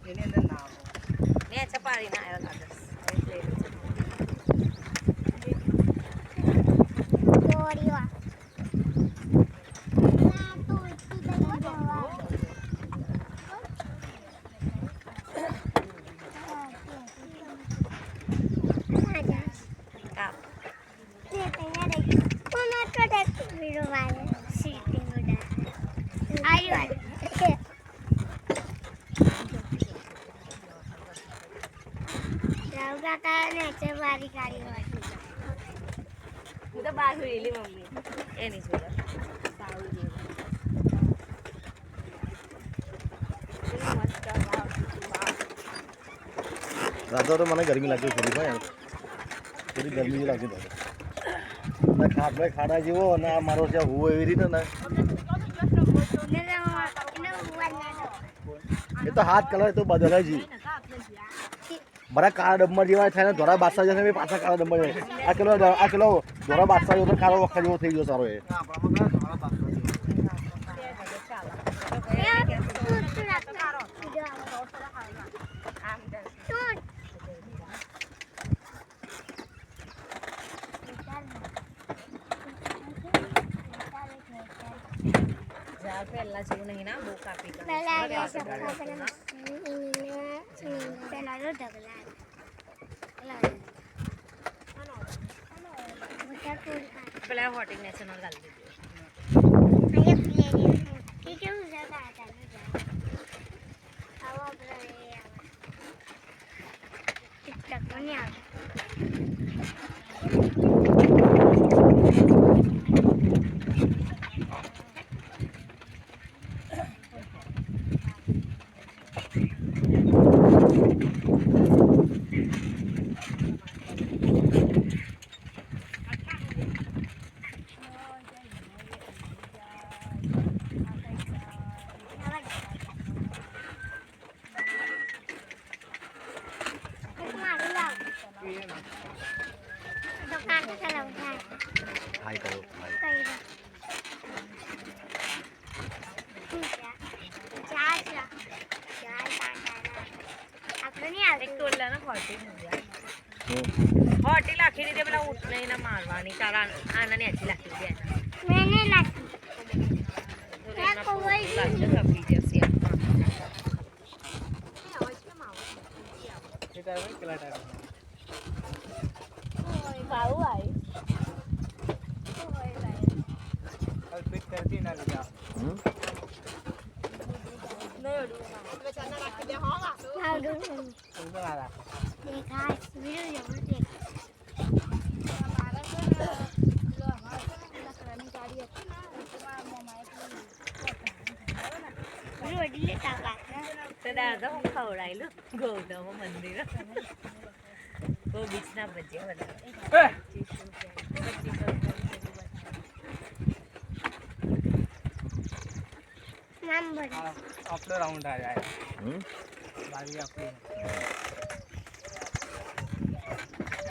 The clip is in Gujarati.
એની અંદર ના આવે મેં ચપાડી ના આવ્યો લાગસ દોડ્યો ના તો એટલી દવા કાપ તે તૈયાર રહી કોનો તો દેખ વિડિયો વાલે સીટિંગ ઉડા આયો રાવ કાકા ને ચવારી કાઢી હોય હું તો બહાર જોયેલી મમ્મી એની જોડે સારું જેવું રાતો તો મને ગરમી લાગી થોડી ભાઈ થોડી ગરમી લાગી મને ખાડા જેવો અને આ મારો જે હું એવી રીતે ને એ તો હાથ કલર તો બદલે જ બરા કાળા ડબ્બા જેવા થાય ને ધોરા બાદશાહ જશે પાછા કાળા ડબ્બા જાય આ કિલો ધોરા બાદશાહ જેવો કાળો વખત જેવો થઈ ગયો સારો એ પહેલા જેવું નહીં ના બહુ કાપી પેલા તો ઢગલા પેલા હોટિંગ નેશનલ ગાલી હાય કરો હોટી લાખી દીધી પેલા ઉઠને એને મારવાની તારા આના ને હજી લાખી દે मैंने लाठी કપી જશે કેટલા ટાઈમ ખાવું આય કલ ફિટ કરતી ના લીધા देखा वीडियो जरूर देख रोडले टाका તો દાદા હું ખવડાયેલું ગૌતમ મંદિર બહુ બીચના ભજીયા બનાવે नाम बोल આપણો રાઉન્ડ આ જાય બારી આપણી